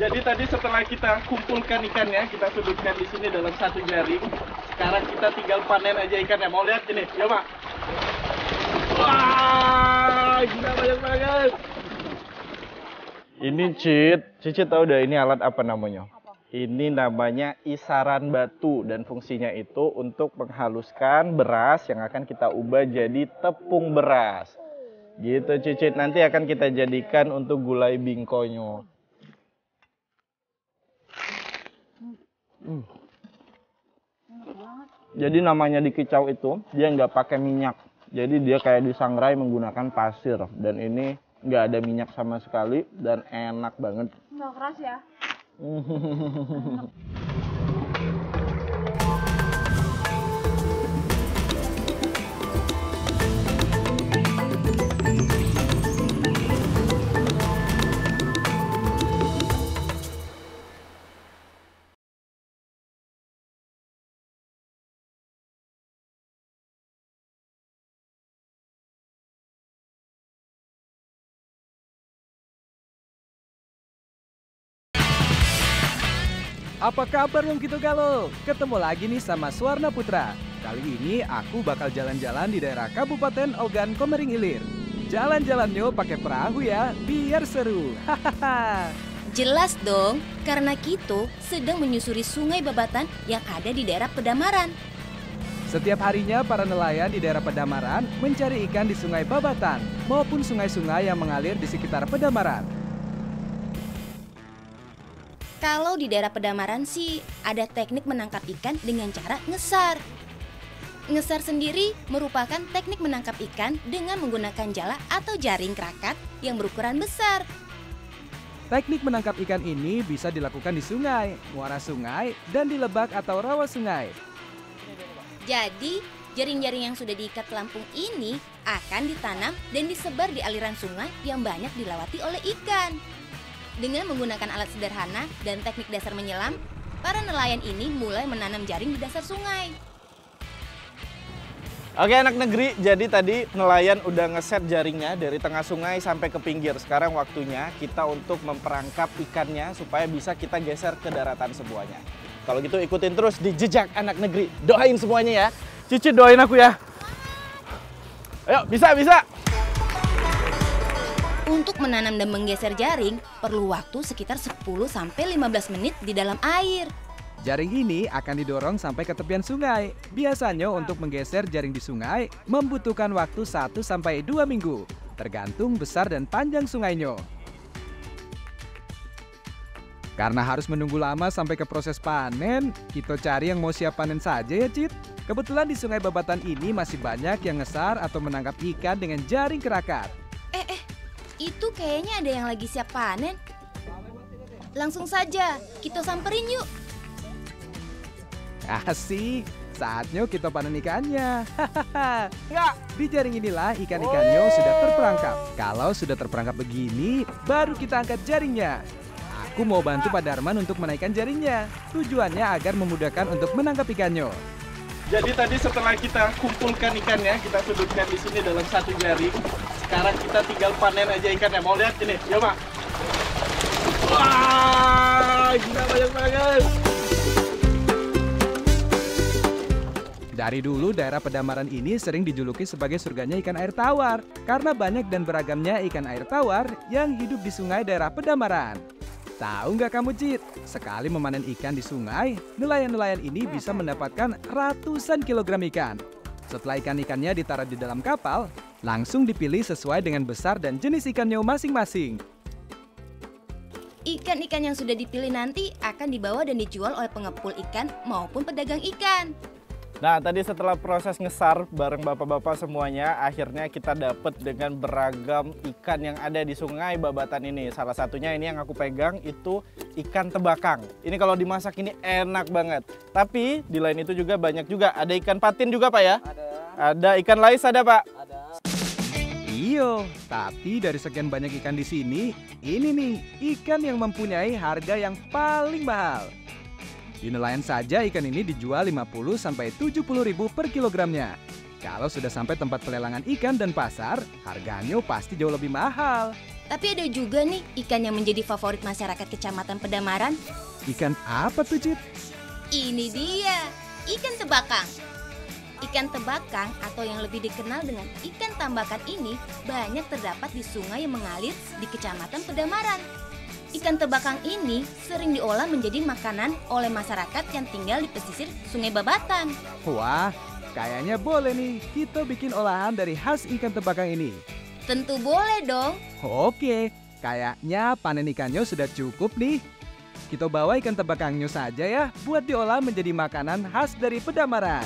Jadi tadi setelah kita kumpulkan ikannya, kita sudutkan di sini dalam satu jaring. Sekarang kita tinggal panen aja ikannya. Mau lihat ini? Ya, Pak. Wah, gila banyak banget. Ini Cici tahu dah ini alat apa namanya? Ini namanya isaran batu dan fungsinya itu untuk menghaluskan beras yang akan kita ubah jadi tepung beras. Gitu Cici, nanti akan kita jadikan untuk gulai bingkonyo. Jadi namanya dikicau itu dia nggak pakai minyak. Jadi dia kayak disangrai menggunakan pasir dan ini nggak ada minyak sama sekali dan enak banget. Nggak keras ya? Apa kabar Om Kito Galo? Ketemu lagi nih sama Suwarna Putra. Kali ini aku bakal jalan-jalan di daerah Kabupaten Ogan Komering Ilir. Jalan-jalannya pakai perahu ya, biar seru. Hahaha. Jelas dong, karena Kito sedang menyusuri sungai Babatan yang ada di daerah Pedamaran. Setiap harinya para nelayan di daerah Pedamaran mencari ikan di sungai Babatan maupun sungai-sungai yang mengalir di sekitar Pedamaran. Kalau di daerah Pedamaran sih ada teknik menangkap ikan dengan cara ngesar. Ngesar sendiri merupakan teknik menangkap ikan dengan menggunakan jala atau jaring kerakat yang berukuran besar. Teknik menangkap ikan ini bisa dilakukan di sungai, muara sungai, dan di lebak atau rawa sungai. Jadi, jaring-jaring yang sudah diikat pelampung ini akan ditanam dan disebar di aliran sungai yang banyak dilewati oleh ikan. Dengan menggunakan alat sederhana dan teknik dasar menyelam, para nelayan ini mulai menanam jaring di dasar sungai. Oke anak negeri, jadi tadi nelayan udah ngeset jaringnya dari tengah sungai sampai ke pinggir. Sekarang waktunya kita untuk memperangkap ikannya supaya bisa kita geser ke daratan semuanya. Kalau gitu ikutin terus di Jejak Anak Negeri. Doain semuanya ya. Cici doain aku ya. Ayo, bisa. Untuk menanam dan menggeser jaring, perlu waktu sekitar 10-15 menit di dalam air. Jaring ini akan didorong sampai ke tepian sungai. Biasanya untuk menggeser jaring di sungai membutuhkan waktu 1-2 minggu, tergantung besar dan panjang sungainya. Karena harus menunggu lama sampai ke proses panen, kita cari yang mau siap panen saja ya Cit. Kebetulan di sungai Babatan ini masih banyak yang ngesar atau menangkap ikan dengan jaring kerakat. Itu kayaknya ada yang lagi siap panen. Langsung saja, kita samperin yuk. Asik, saatnya kita panen ikannya. Enggak. Di jaring inilah ikan-ikannya sudah terperangkap. Kalau sudah terperangkap begini, baru kita angkat jaringnya. Aku mau bantu Pak Darman untuk menaikkan jaringnya. Tujuannya agar memudahkan untuk menangkap ikannya. Jadi tadi setelah kita kumpulkan ikannya, kita sudutkan di sini dalam satu jaring. Sekarang kita tinggal panen aja ikannya. Mau lihat ini? Ya, Pak. Wah, gila banyak banget. Dari dulu daerah Pedamaran ini sering dijuluki sebagai surganya ikan air tawar karena banyak dan beragamnya ikan air tawar yang hidup di sungai daerah Pedamaran. Tahu nggak kamu Cit? Sekali memanen ikan di sungai, nelayan-nelayan ini bisa mendapatkan ratusan kilogram ikan. Setelah ikan-ikannya ditaruh di dalam kapal, langsung dipilih sesuai dengan besar dan jenis ikannya masing-masing. Ikan-ikan yang sudah dipilih nanti akan dibawa dan dijual oleh pengepul ikan maupun pedagang ikan. Nah, tadi setelah proses ngesar bareng bapak-bapak semuanya, akhirnya kita dapat dengan beragam ikan yang ada di sungai Babatan ini. Salah satunya ini yang aku pegang itu ikan tebakang. Ini kalau dimasak ini enak banget. Tapi di lain itu juga banyak juga. Ada ikan patin juga Pak ya? Ada ikan lais ada Pak? Iyo, tapi dari sekian banyak ikan di sini, ini nih ikan yang mempunyai harga yang paling mahal. Di nelayan saja ikan ini dijual 50-70 ribu per kilogramnya. Kalau sudah sampai tempat pelelangan ikan dan pasar, harganya pasti jauh lebih mahal. Tapi ada juga nih ikan yang menjadi favorit masyarakat Kecamatan Pedamaran. Ikan apa tuh, Cit? Ini dia, ikan tebakang. Ikan tebakang atau yang lebih dikenal dengan ikan tambakan ini banyak terdapat di sungai yang mengalir di Kecamatan Pedamaran. Ikan tebakang ini sering diolah menjadi makanan oleh masyarakat yang tinggal di pesisir Sungai Babatan. Wah, kayaknya boleh nih kita bikin olahan dari khas ikan tebakang ini. Tentu boleh dong. Oke, kayaknya panen ikannya sudah cukup nih. Kita bawa ikan tebakangnya saja ya buat diolah menjadi makanan khas dari Pedamaran.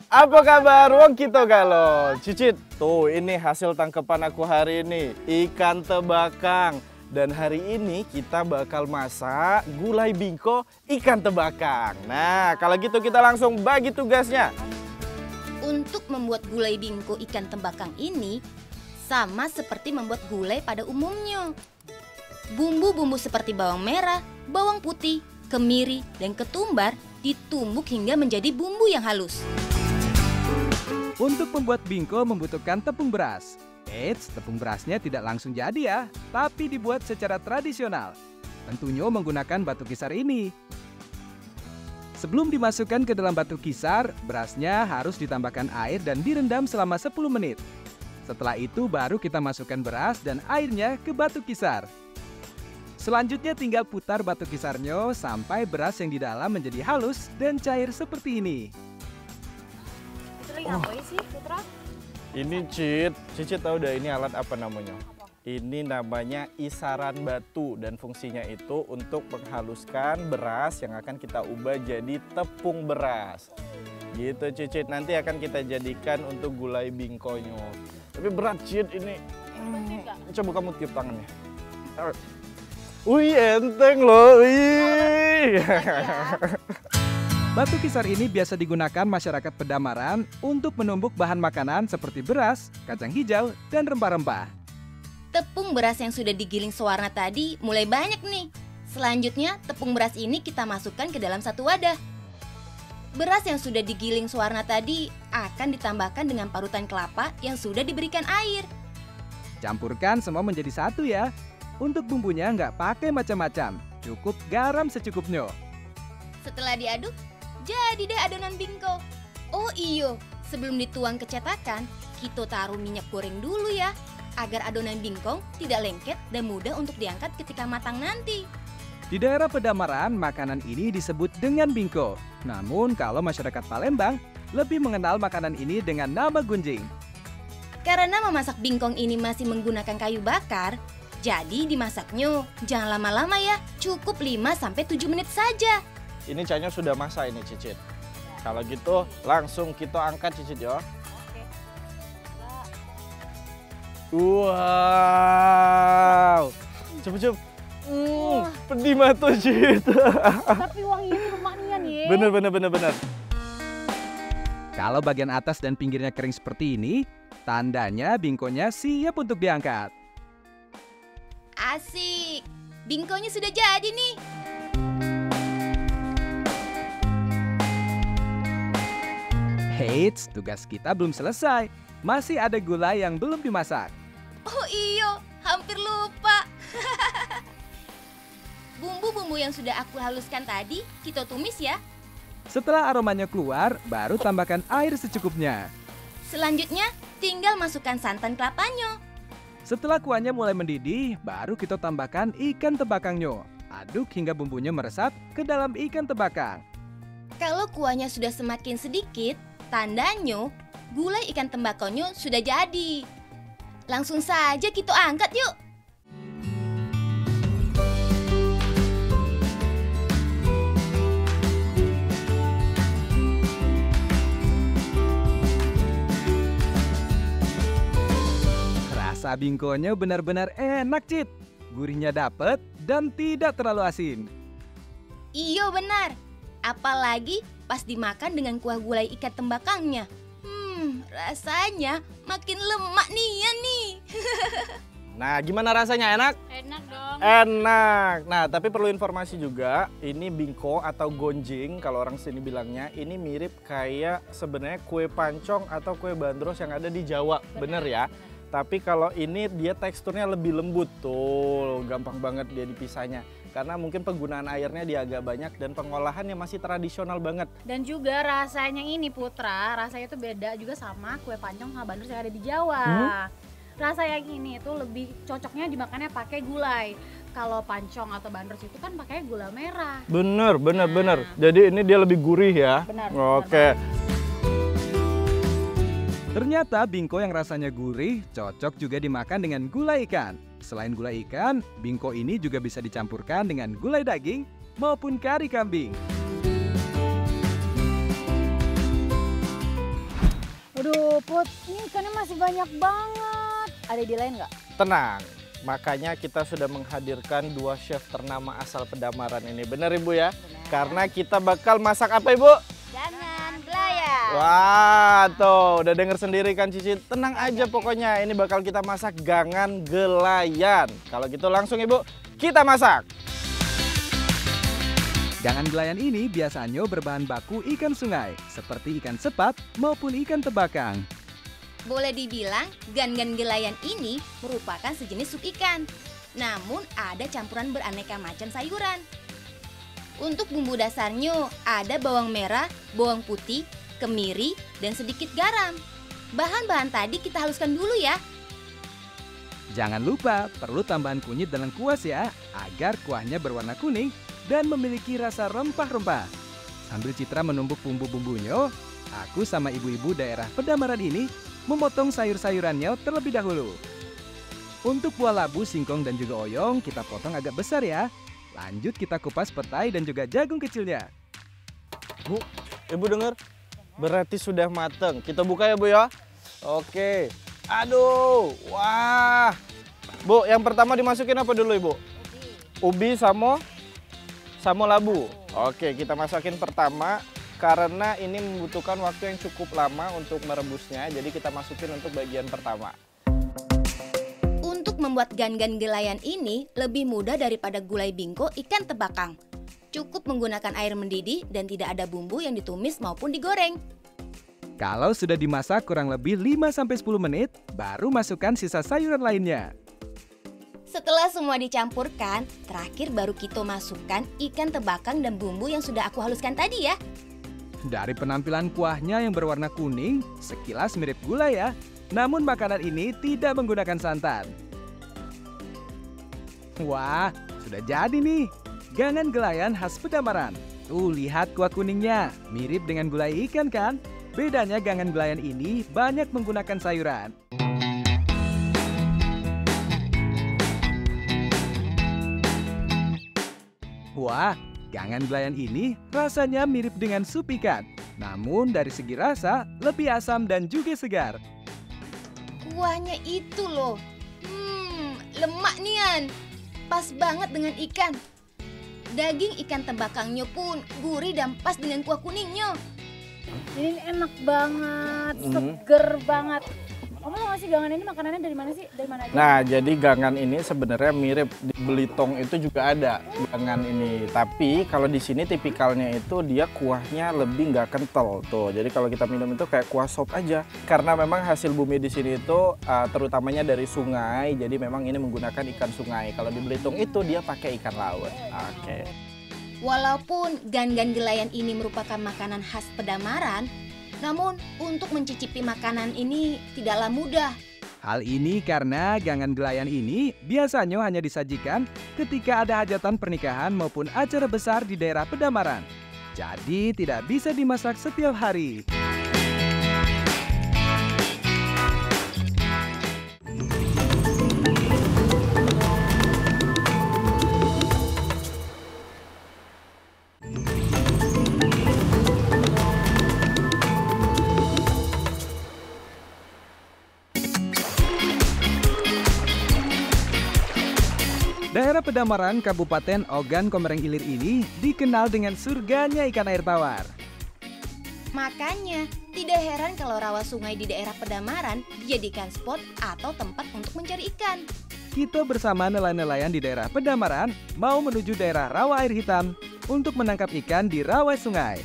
Apa kabar wong kita galo? Cicit, tuh ini hasil tangkapan aku hari ini, ikan tebakang. Dan hari ini kita bakal masak gulai bingko ikan tebakang. Nah, kalau gitu kita langsung bagi tugasnya. Untuk membuat gulai bingko ikan tebakang ini sama seperti membuat gulai pada umumnya. Bumbu-bumbu seperti bawang merah, bawang putih, kemiri, dan ketumbar ditumbuk hingga menjadi bumbu yang halus. Untuk membuat bingko membutuhkan tepung beras. Eits, tepung berasnya tidak langsung jadi ya, tapi dibuat secara tradisional. Tentunya menggunakan batu kisar ini. Sebelum dimasukkan ke dalam batu kisar, berasnya harus ditambahkan air dan direndam selama 10 menit. Setelah itu baru kita masukkan beras dan airnya ke batu kisar. Selanjutnya tinggal putar batu kisarnya sampai beras yang di dalam menjadi halus dan cair seperti ini. Ngapain sih, Putra? Ini Cicit tahu dah ini alat apa namanya? Ini namanya isaran batu dan fungsinya itu untuk menghaluskan beras yang akan kita ubah jadi tepung beras. Gitu Cicit, nanti akan kita jadikan untuk gulai bingkonya. Tapi berat Cicit ini. Coba kamu tiup tangannya. Wih enteng loh. Wih. Batu kisar ini biasa digunakan masyarakat Pedamaran untuk menumbuk bahan makanan seperti beras, kacang hijau, dan rempah-rempah. Tepung beras yang sudah digiling sewarna tadi mulai banyak nih. Selanjutnya tepung beras ini kita masukkan ke dalam satu wadah. Beras yang sudah digiling sewarna tadi akan ditambahkan dengan parutan kelapa yang sudah diberikan air. Campurkan semua menjadi satu ya. Untuk bumbunya nggak pakai macam-macam, cukup garam secukupnya. Setelah diaduk, jadi deh adonan bingko. Oh iyo, sebelum dituang ke cetakan, kita taruh minyak goreng dulu ya, agar adonan bingkong tidak lengket dan mudah untuk diangkat ketika matang nanti. Di daerah Pedamaran, makanan ini disebut dengan bingko. Namun kalau masyarakat Palembang, lebih mengenal makanan ini dengan nama gunjing. Karena memasak bingkong ini masih menggunakan kayu bakar, jadi dimasaknya jangan lama-lama ya, cukup 5-7 menit saja. Ini cahnya sudah masak ini Cicit. Kalau gitu langsung kita angkat Cicit ya. Wow. Coba. Pedih mata Cicit. Tapi wanginya tuh lumayan ya. Bener. Kalau bagian atas dan pinggirnya kering seperti ini, tandanya bingkonya siap untuk diangkat. Asik, bingkonya sudah jadi nih. Eits, tugas kita belum selesai. Masih ada gulai yang belum dimasak. Oh iyo, hampir lupa. Bumbu-bumbu yang sudah aku haluskan tadi, kita tumis ya. Setelah aromanya keluar, baru tambahkan air secukupnya. Selanjutnya, tinggal masukkan santan kelapanya. Setelah kuahnya mulai mendidih, baru kita tambahkan ikan tebakangnya. Aduk hingga bumbunya meresap ke dalam ikan tebakang. Kalau kuahnya sudah semakin sedikit, tandanya gulai ikan tembakonya sudah jadi. Langsung saja kita angkat yuk. Rasa bingkonya benar-benar enak, Cit. Gurihnya dapet dan tidak terlalu asin. Iya benar. Apalagi pas dimakan dengan kuah gulai ikan tembakangnya. rasanya makin lemak nih ya nih. Nah, gimana rasanya? Enak? Enak dong. Enak. Nah, tapi perlu informasi juga, ini bingko atau gonjing kalau orang sini bilangnya, ini mirip kayak sebenarnya kue pancong atau kue bandros yang ada di Jawa. Bener ya? Tapi kalau ini dia teksturnya lebih lembut tuh, gampang banget dia dipisahnya. Karena mungkin penggunaan airnya dia agak banyak dan pengolahannya masih tradisional banget. Dan juga rasanya ini Putra, rasanya itu beda juga sama kue pancong sama bandros yang ada di Jawa. Rasa yang ini itu lebih cocoknya dimakannya pakai gulai. Kalau pancong atau bandros itu kan pakai gula merah. Bener. Jadi ini dia lebih gurih ya. Benar. Oke. Ternyata bingko yang rasanya gurih cocok juga dimakan dengan gulai ikan. Selain gulai ikan, bingko ini juga bisa dicampurkan dengan gulai daging maupun kari kambing. Waduh Put, ini ikannya masih banyak banget. Ada ide lain nggak? Tenang, makanya kita sudah menghadirkan 2 chef ternama asal Pedamaran ini. Bener Ibu ya? Benar. Karena kita bakal masak apa Ibu? Jangan gelayan. Wah, tuh udah denger sendiri kan Cici. Tenang aja pokoknya, ini bakal kita masak gangan gelayan. Kalau gitu langsung Ibu, kita masak. Gangan gelayan ini biasanya berbahan baku ikan sungai, seperti ikan sepat maupun ikan tebakang. Boleh dibilang gangan gelayan ini merupakan sejenis sup ikan. Namun ada campuran beraneka macam sayuran. Untuk bumbu dasarnya ada bawang merah, bawang putih, kemiri, dan sedikit garam. Bahan-bahan tadi kita haluskan dulu ya. Jangan lupa perlu tambahan kunyit dalam kuas ya, agar kuahnya berwarna kuning dan memiliki rasa rempah-rempah. Sambil Citra menumbuk bumbu-bumbunya, aku sama ibu-ibu daerah Pedamaran ini memotong sayur-sayurannya terlebih dahulu. Untuk buah labu, singkong, dan juga oyong kita potong agak besar ya. Lanjut kita kupas petai dan juga jagung kecilnya. Bu, Ibu dengar? Berarti sudah mateng. Kita buka ya Bu ya. Oke. Aduh, wah. Bu, yang pertama dimasukin apa dulu Ibu? Ubi sama labu. Oke, kita masukin pertama karena ini membutuhkan waktu yang cukup lama untuk merebusnya. Jadi kita masukin untuk bagian pertama. Untuk membuat gangan gelayan ini lebih mudah daripada gulai bingko ikan tebakang. Cukup menggunakan air mendidih dan tidak ada bumbu yang ditumis maupun digoreng. Kalau sudah dimasak kurang lebih 5-10 menit, baru masukkan sisa sayuran lainnya. Setelah semua dicampurkan, terakhir baru kita masukkan ikan tebakang dan bumbu yang sudah aku haluskan tadi ya. Dari penampilan kuahnya yang berwarna kuning, sekilas mirip gulai ya. Namun makanan ini tidak menggunakan santan. Wah, sudah jadi nih. Gangan gelayan khas Pedamaran. Tuh, lihat kuah kuningnya. Mirip dengan gulai ikan kan? Bedanya gangan gelayan ini banyak menggunakan sayuran. Wah, gangan gelayan ini rasanya mirip dengan sup ikan. Namun dari segi rasa lebih asam dan juga segar. Kuahnya itu loh. Lemak nian. Pas banget dengan ikan. Daging ikan tebakangnya pun gurih dan pas dengan kuah kuningnya. Ini enak banget, seger banget. Kamu tau gak sih gangan ini makanannya dari mana sih? Dari mana aja? Nah, jadi gangan ini sebenarnya mirip di Belitung itu juga ada gangan ini. Tapi kalau di sini tipikalnya itu dia kuahnya lebih nggak kental tuh. Jadi kalau kita minum itu kayak kuah sop aja. Karena memang hasil bumi di sini itu terutamanya dari sungai. Jadi memang ini menggunakan ikan sungai. Kalau di Belitung itu dia pakai ikan laut. Oke. Walaupun gangan gelayan ini merupakan makanan khas Pedamaran, namun untuk mencicipi makanan ini tidaklah mudah. Hal ini karena gangan gelayan ini biasanya hanya disajikan ketika ada hajatan pernikahan maupun acara besar di daerah Pedamaran. Jadi tidak bisa dimasak setiap hari. Daerah Pedamaran, Kabupaten Ogan Komering Ilir ini dikenal dengan surganya ikan air tawar. Makanya, tidak heran kalau rawa sungai di daerah Pedamaran dijadikan spot atau tempat untuk mencari ikan. kita bersama nelayan-nelayan di daerah Pedamaran mau menuju daerah rawa air hitam untuk menangkap ikan di rawa sungai.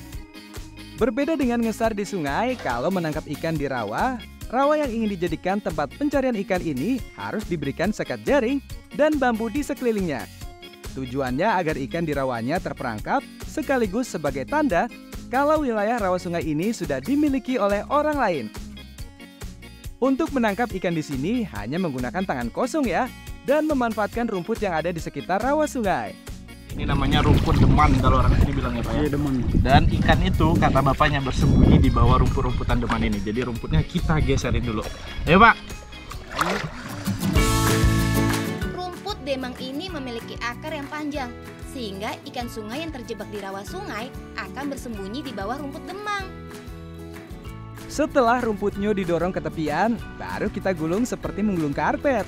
Berbeda dengan ngesar di sungai, kalau menangkap ikan di rawa yang ingin dijadikan tempat pencarian ikan ini harus diberikan sekat jaring dan bambu di sekelilingnya. Tujuannya agar ikan di rawanya terperangkap sekaligus sebagai tanda kalau wilayah rawa sungai ini sudah dimiliki oleh orang lain. Untuk menangkap ikan di sini hanya menggunakan tangan kosong ya, dan memanfaatkan rumput yang ada di sekitar rawa sungai. Ini namanya rumput deman kalau orang sini bilangnya Pak ya. Iya, deman. Dan ikan itu kata bapaknya bersembunyi di bawah rumput-rumputan deman ini. Jadi rumputnya kita geserin dulu. Ayo Pak. Rumput demang ini memiliki akar yang panjang, sehingga ikan sungai yang terjebak di rawa sungai akan bersembunyi di bawah rumput demang. Setelah rumputnya didorong ke tepian, baru kita gulung seperti menggulung karpet.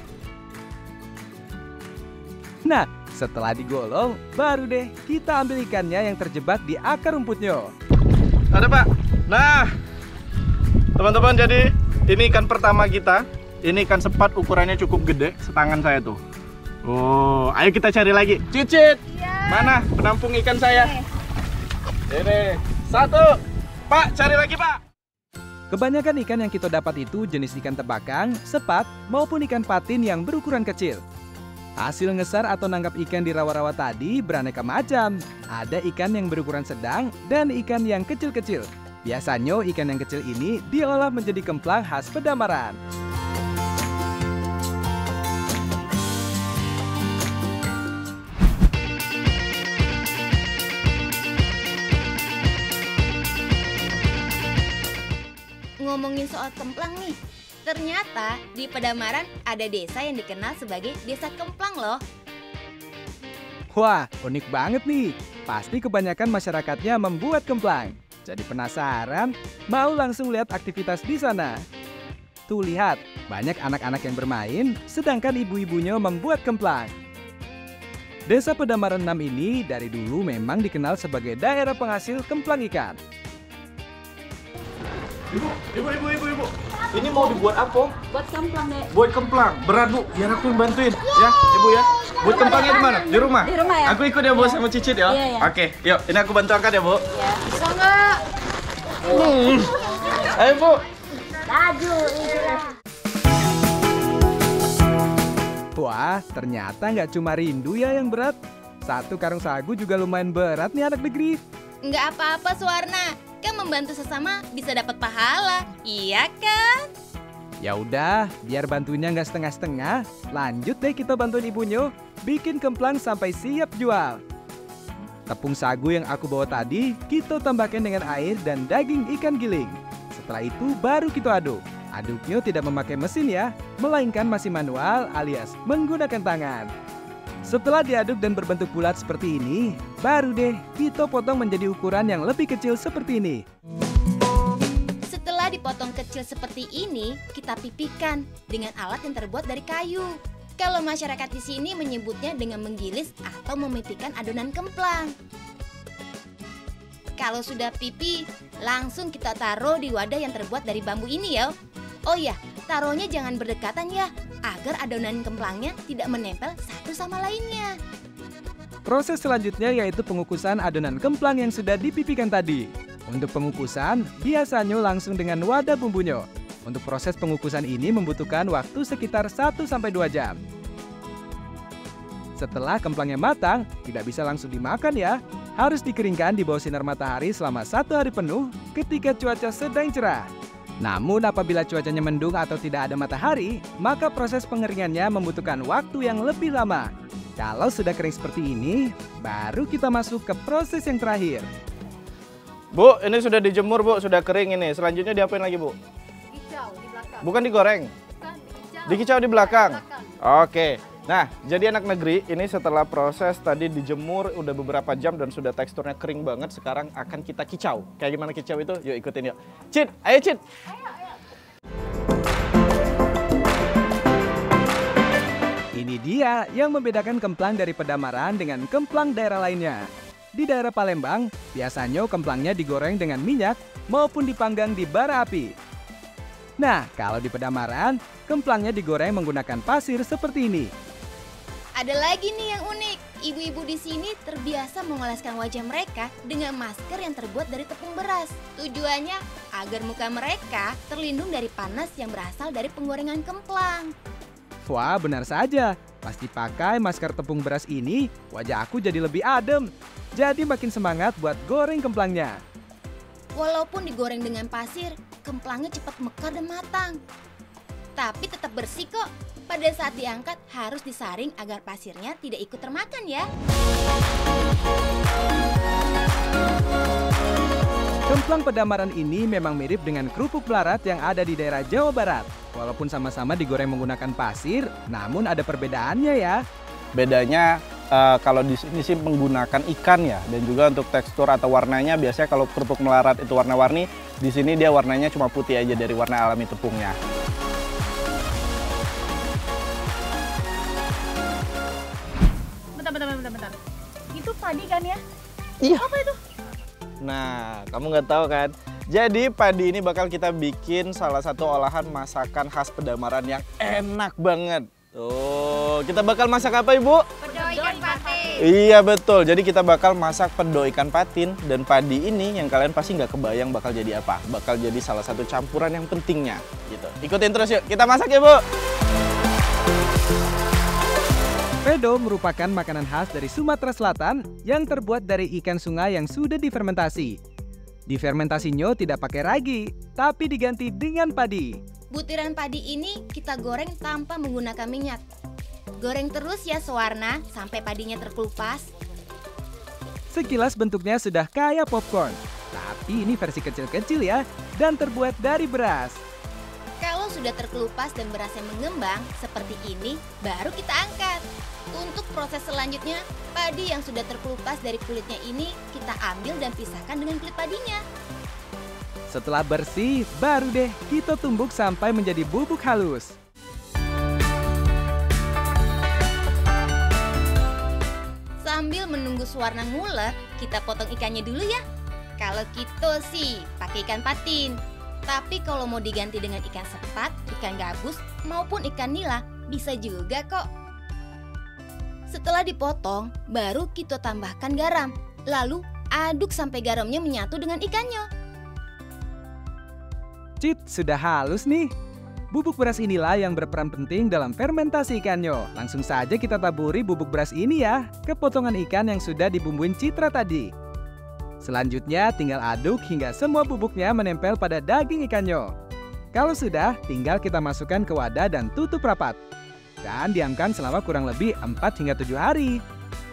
Nah, setelah digolong, baru deh kita ambil ikannya yang terjebak di akar rumputnya. Ada Pak. Nah, teman-teman, jadi ini ikan pertama kita. Ini ikan sepat, ukurannya cukup gede, setangan saya tuh. Oh, ayo kita cari lagi. Cicit, mana penampung ikan saya? Ini, satu. Pak, cari lagi Pak. Kebanyakan ikan yang kita dapat itu jenis ikan tebakang, sepat, maupun ikan patin yang berukuran kecil. Hasil ngesar atau nangkap ikan di rawa-rawa tadi beraneka macam. Ada ikan yang berukuran sedang dan ikan yang kecil-kecil. Biasanya ikan yang kecil ini diolah menjadi kemplang khas Pedamaran. Ngomongin soal kemplang nih, ternyata di Pedamaran ada desa yang dikenal sebagai Desa Kemplang loh. Wah, unik banget nih. Pasti kebanyakan masyarakatnya membuat kemplang. Jadi penasaran, mau langsung lihat aktivitas di sana. Tuh lihat, banyak anak-anak yang bermain, sedangkan ibu-ibunya membuat kemplang. Desa Pedamaran 6 ini dari dulu memang dikenal sebagai daerah penghasil kemplang ikan. Ibu. Ini mau dibuat apa? Buat kemplang, Dek. Buat kemplang. Berat Bu, biar aku yang bantuin. Ya, Ibu ya. Buat kemplangnya di mana? Di rumah? Di rumah ya. Aku ikut ya Bu sama Cicit ya. Iya, iya. Oke, yuk. Ini aku bantu angkat ya Bu. Ya, bisa nggak? Ayo Bu. Laju. Wah, ternyata nggak cuma rindu ya yang berat. Satu karung sagu juga lumayan berat nih anak negeri. Nggak apa-apa Suwarna, kan membantu sesama bisa dapat pahala, iya kan? Ya udah, biar bantuinnya nggak setengah-setengah, lanjut deh kita bantuin ibunya bikin kemplang sampai siap jual. Tepung sagu yang aku bawa tadi, kita tambahkan dengan air dan daging ikan giling. Setelah itu baru kita aduk. Aduknya tidak memakai mesin ya, melainkan masih manual alias menggunakan tangan. Setelah diaduk dan berbentuk bulat seperti ini, baru deh kita potong menjadi ukuran yang lebih kecil seperti ini. Setelah dipotong kecil seperti ini, kita pipihkan dengan alat yang terbuat dari kayu. Kalau masyarakat di sini menyebutnya dengan menggilis atau memipihkan adonan kemplang. Kalau sudah pipih, langsung kita taruh di wadah yang terbuat dari bambu ini ya. Oh ya, taruhnya jangan berdekatan ya, agar adonan kemplangnya tidak menempel satu sama lainnya. Proses selanjutnya yaitu pengukusan adonan kemplang yang sudah dipipihkan tadi. Untuk pengukusan, biasanya langsung dengan wadah bumbunya. Untuk proses pengukusan ini membutuhkan waktu sekitar 1-2 jam. Setelah kemplangnya matang, tidak bisa langsung dimakan ya. Harus dikeringkan di bawah sinar matahari selama 1 hari penuh ketika cuaca sedang cerah. Namun apabila cuacanya mendung atau tidak ada matahari, maka proses pengeringannya membutuhkan waktu yang lebih lama. Kalau sudah kering seperti ini, baru kita masuk ke proses yang terakhir. Bu, ini sudah dijemur Bu, sudah kering ini. Selanjutnya diapain lagi Bu? Kicau di belakang. Bukan digoreng? Bukan, dikicau. Dikicau di belakang? Belakang. Oke. Nah, jadi anak negeri ini setelah proses tadi dijemur udah beberapa jam dan sudah teksturnya kering banget, sekarang akan kita kicau. Kayak gimana kicau itu? Yuk ikutin yuk. Cit, ayo Cit. Ini dia yang membedakan kemplang dari Pedamaran dengan kemplang daerah lainnya. Di daerah Palembang, biasanya kemplangnya digoreng dengan minyak maupun dipanggang di bara api. Nah, kalau di Pedamaran, kemplangnya digoreng menggunakan pasir seperti ini. Ada lagi nih yang unik. Ibu-ibu di sini terbiasa mengoleskan wajah mereka dengan masker yang terbuat dari tepung beras. Tujuannya agar muka mereka terlindung dari panas yang berasal dari penggorengan kemplang. Wah, benar saja. Pasti pakai masker tepung beras ini, wajah aku jadi lebih adem. Jadi makin semangat buat goreng kemplangnya. Walaupun digoreng dengan pasir, kemplangnya cepat mekar dan matang. Tapi tetap bersih kok. Pada saat diangkat harus disaring agar pasirnya tidak ikut termakan ya. Kemplang Pedamaran ini memang mirip dengan kerupuk melarat yang ada di daerah Jawa Barat. Walaupun sama-sama digoreng menggunakan pasir, namun ada perbedaannya ya. Bedanya kalau di sini sih menggunakan ikan ya, dan juga untuk tekstur atau warnanya biasanya kalau kerupuk melarat itu warna-warni, di sini dia warnanya cuma putih aja dari warna alami tepungnya. Bentar. Itu padi kan ya? Iya. Apa itu? Nah, kamu nggak tahu kan? Jadi padi ini bakal kita bikin salah satu olahan masakan khas Pedamaran yang enak banget. Tuh, kita bakal masak apa Ibu? Pedo ikan patin. Iya betul, jadi kita bakal masak pedo ikan patin. Dan padi ini yang kalian pasti nggak kebayang bakal jadi apa. Bakal jadi salah satu campuran yang pentingnya gitu. Ikutin terus yuk, kita masak ya Bu. Pedo merupakan makanan khas dari Sumatera Selatan yang terbuat dari ikan sungai yang sudah difermentasi. Difermentasinya tidak pakai ragi, tapi diganti dengan padi. Butiran padi ini kita goreng tanpa menggunakan minyak. Goreng terus ya sewarna sampai padinya terkelupas. Sekilas bentuknya sudah kayak popcorn, tapi ini versi kecil-kecil ya, dan terbuat dari beras. Kalau sudah terkelupas dan berasnya mengembang seperti ini, baru kita angkat. Untuk proses selanjutnya, padi yang sudah terkelupas dari kulitnya ini kita ambil dan pisahkan dengan kulit padinya. Setelah bersih, baru deh kita tumbuk sampai menjadi bubuk halus. Sambil menunggu sewarna ngulet, kita potong ikannya dulu ya. Kalau kita sih pakai ikan patin. Tapi kalau mau diganti dengan ikan sepat, ikan gabus, maupun ikan nila, bisa juga kok. Setelah dipotong, baru kita tambahkan garam. Lalu aduk sampai garamnya menyatu dengan ikannya. Cit, sudah halus nih. Bubuk beras inilah yang berperan penting dalam fermentasi ikannya. Langsung saja kita taburi bubuk beras ini ya ke potongan ikan yang sudah dibumbuin Citra tadi. Selanjutnya tinggal aduk hingga semua bubuknya menempel pada daging ikannya. Kalau sudah, tinggal kita masukkan ke wadah dan tutup rapat. Dan diamkan selama kurang lebih 4 hingga 7 hari.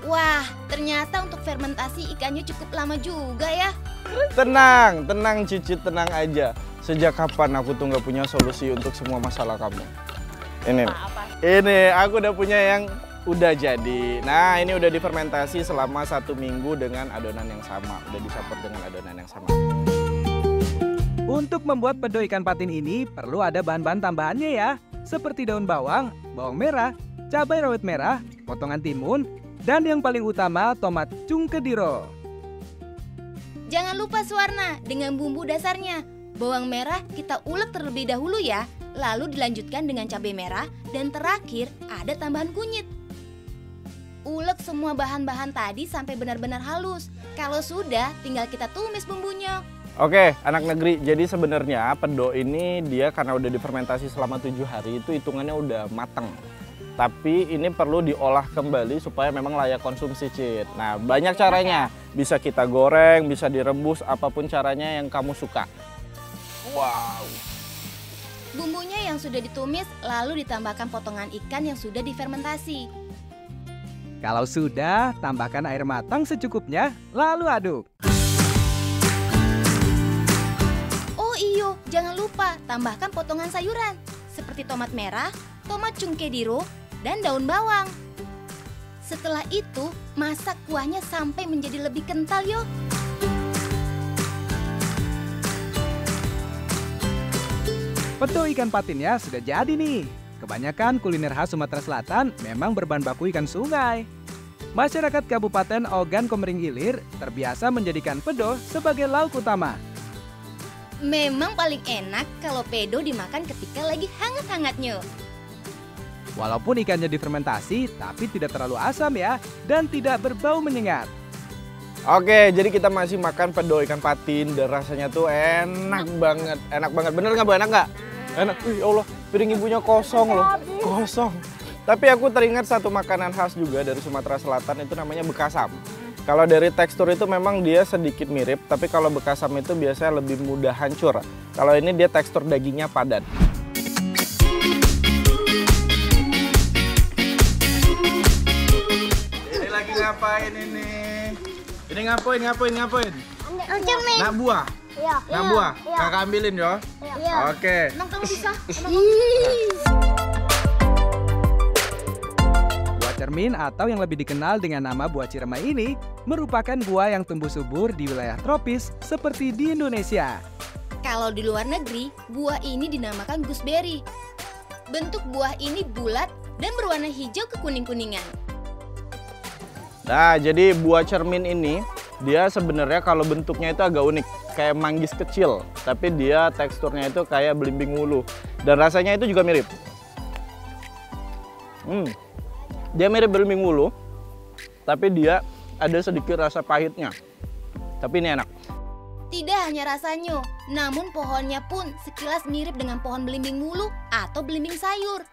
Wah, ternyata untuk fermentasi ikannya cukup lama juga ya. Tenang Cicit, tenang aja. Sejak kapan aku tuh nggak punya solusi untuk semua masalah kamu? Ini aku udah punya yang udah jadi. Nah, ini udah difermentasi selama 1 minggu dengan adonan yang sama. Udah dicampur dengan adonan yang sama. Untuk membuat pedo ikan patin ini perlu ada bahan-bahan tambahannya ya. Seperti daun bawang, bawang merah, cabai rawit merah, potongan timun, dan yang paling utama tomat cungkediro. Jangan lupa sewarna dengan bumbu dasarnya. Bawang merah kita ulek terlebih dahulu ya. Lalu dilanjutkan dengan cabai merah dan terakhir ada tambahan kunyit. Ulek semua bahan-bahan tadi sampai benar-benar halus. Kalau sudah, tinggal kita tumis bumbunya. Oke, anak negeri. Jadi sebenarnya pedo ini dia karena udah difermentasi selama 7 hari itu hitungannya udah matang. Tapi ini perlu diolah kembali supaya memang layak konsumsi, Cit. Nah, banyak caranya. Bisa kita goreng, bisa direbus, apapun caranya yang kamu suka. Wow. Bumbunya yang sudah ditumis lalu ditambahkan potongan ikan yang sudah difermentasi. Kalau sudah, tambahkan air matang secukupnya, lalu aduk. Oh iyo, jangan lupa tambahkan potongan sayuran seperti tomat merah, tomat cungkediro, dan daun bawang. Setelah itu, masak kuahnya sampai menjadi lebih kental yo. Pedo ikan patinnya sudah jadi nih. Kebanyakan kuliner khas Sumatera Selatan memang berbahan baku ikan sungai. Masyarakat Kabupaten Ogan Komering Ilir terbiasa menjadikan pedo sebagai lauk utama. Memang paling enak kalau pedo dimakan ketika lagi hangat-hangatnya. Walaupun ikannya difermentasi, tapi tidak terlalu asam ya, dan tidak berbau menyengat. Oke, jadi kita masih makan pedo ikan patin dan rasanya tuh enak banget. Enak banget, bener nggak Bu? Enak nggak? Enak, wih ya Allah, piring ibunya kosong loh, kosong. Tapi aku teringat satu makanan khas juga dari Sumatera Selatan, itu namanya bekasam. Kalau dari tekstur itu memang dia sedikit mirip, tapi kalau bekasam itu biasanya lebih mudah hancur. Kalau ini dia tekstur dagingnya padat. Ini lagi ngapain ini? Ini ngapain? Nak buah? Iya. Nak buah? Kakak ambilin yo. Iya. Oke. Emang kamu bisa? Buah cermin atau yang lebih dikenal dengan nama buah ciremai ini merupakan buah yang tumbuh subur di wilayah tropis seperti di Indonesia. Kalau di luar negeri, buah ini dinamakan gooseberry. Bentuk buah ini bulat dan berwarna hijau kekuning-kuningan. Nah, jadi buah cermin ini dia sebenarnya kalau bentuknya itu agak unik, kayak manggis kecil, tapi dia teksturnya itu kayak belimbing wulu dan rasanya itu juga mirip. Dia mirip belimbing wulu, tapi dia ada sedikit rasa pahitnya. Tapi ini enak. Tidak hanya rasanya, namun pohonnya pun sekilas mirip dengan pohon belimbing wulu atau belimbing sayur.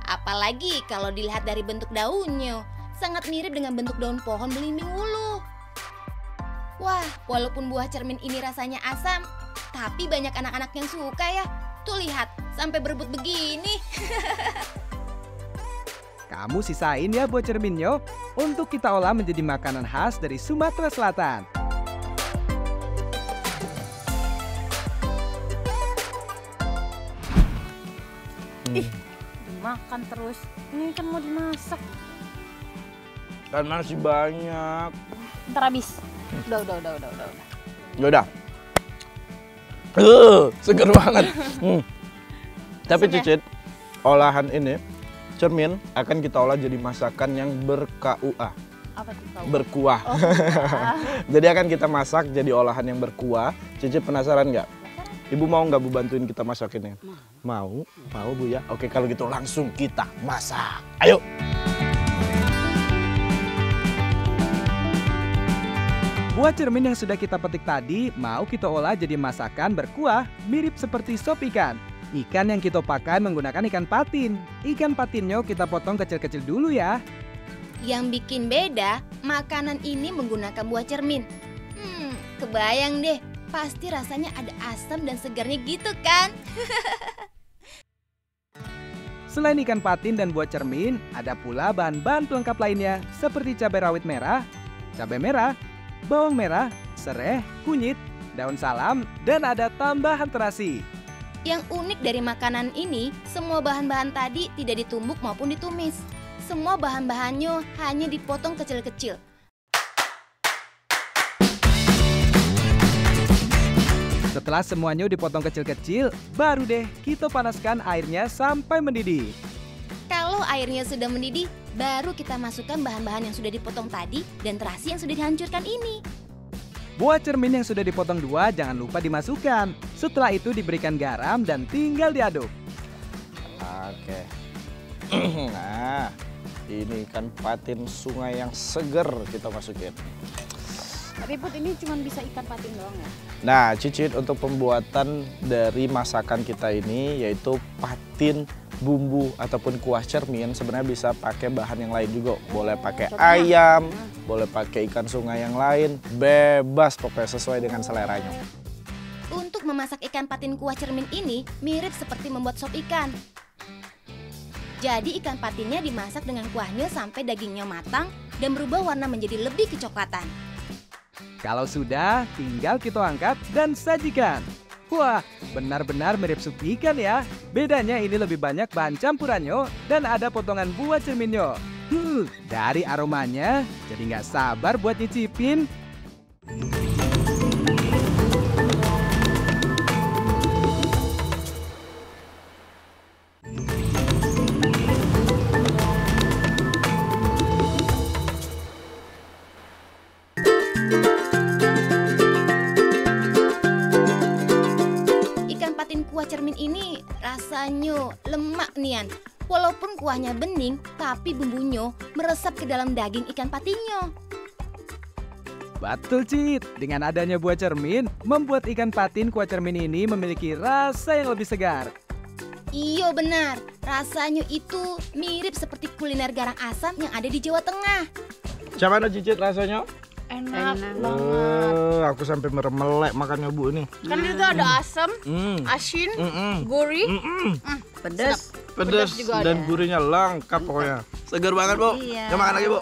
Apalagi kalau dilihat dari bentuk daunnya, sangat mirip dengan bentuk daun pohon belimbing wulu. Wah, walaupun buah cermin ini rasanya asam, tapi banyak anak-anak yang suka ya. Tuh lihat, sampai berebut begini. Kamu sisain ya buah cerminnya untuk kita olah menjadi makanan khas dari Sumatera Selatan. Makan terus. Ini kan mau dimasak. Kan masih banyak. Ntar habis. Udah. Yaudah. Seger banget. Tapi Cicit, olahan ini cermin akan kita olah jadi masakan yang ber-KUA. Apa tuh kau? Berkuah. Jadi akan kita masak jadi olahan yang berkuah. Cicit penasaran nggak? Ibu mau nggak Bu bantuin kita masak ini? Mau? Mau Bu ya? Oke, kalau gitu langsung kita masak. Ayo! Buah cermin yang sudah kita petik tadi mau kita olah jadi masakan berkuah mirip seperti sop ikan. Ikan yang kita pakai menggunakan ikan patin. Ikan patinnya kita potong kecil-kecil dulu ya. Yang bikin beda, makanan ini menggunakan buah cermin. Kebayang deh, pasti rasanya ada asam dan segarnya gitu kan? Selain ikan patin dan buah cermin, ada pula bahan-bahan pelengkap lainnya seperti cabai rawit merah, cabai merah, bawang merah, serai, kunyit, daun salam, dan ada tambahan terasi. Yang unik dari makanan ini, semua bahan-bahan tadi tidak ditumbuk maupun ditumis. Semua bahan-bahannya hanya dipotong kecil-kecil. Setelah semuanya dipotong kecil-kecil, baru deh kita panaskan airnya sampai mendidih. Kalau airnya sudah mendidih, baru kita masukkan bahan-bahan yang sudah dipotong tadi dan terasi yang sudah dihancurkan ini. Buah cermin yang sudah dipotong dua jangan lupa dimasukkan. Setelah itu diberikan garam dan tinggal diaduk. Oke. Nah, ini ikan patin sungai yang seger kita masukin. Tapi Put, ini cuma bisa ikan patin doang ya? Nah, Cicit, untuk pembuatan dari masakan kita ini yaitu patin bumbu ataupun kuah cermin sebenarnya bisa pakai bahan yang lain juga. Boleh pakai ayam, boleh pakai ikan sungai yang lain, bebas pokoknya sesuai dengan seleranya. Untuk memasak ikan patin kuah cermin ini mirip seperti membuat sop ikan. Jadi ikan patinnya dimasak dengan kuahnya sampai dagingnya matang dan berubah warna menjadi lebih kecoklatan. Kalau sudah, tinggal kita angkat dan sajikan. Wah, benar-benar mirip sup ikan ya. Bedanya ini lebih banyak bahan campurannya dan ada potongan buah cerminnya. Dari aromanya, jadi nggak sabar buat nyicipin. ini rasanya lemak nian. Walaupun kuahnya bening, tapi bumbunya meresap ke dalam daging ikan patinnya. Betul, Cit. Dengan adanya buah cermin, membuat ikan patin kuah cermin ini memiliki rasa yang lebih segar. Iya benar, rasanya itu mirip seperti kuliner garang asam yang ada di Jawa Tengah. Gimana Cicit rasanya? Enak banget. Aku sampai meremelek makannya Bu ini. Kan itu ada asam, asin, gurih, Pedas. Pedas juga dan ada. gurihnya lengkap pokoknya. Segar banget Bu. Iya. Ya makan lagi Bu.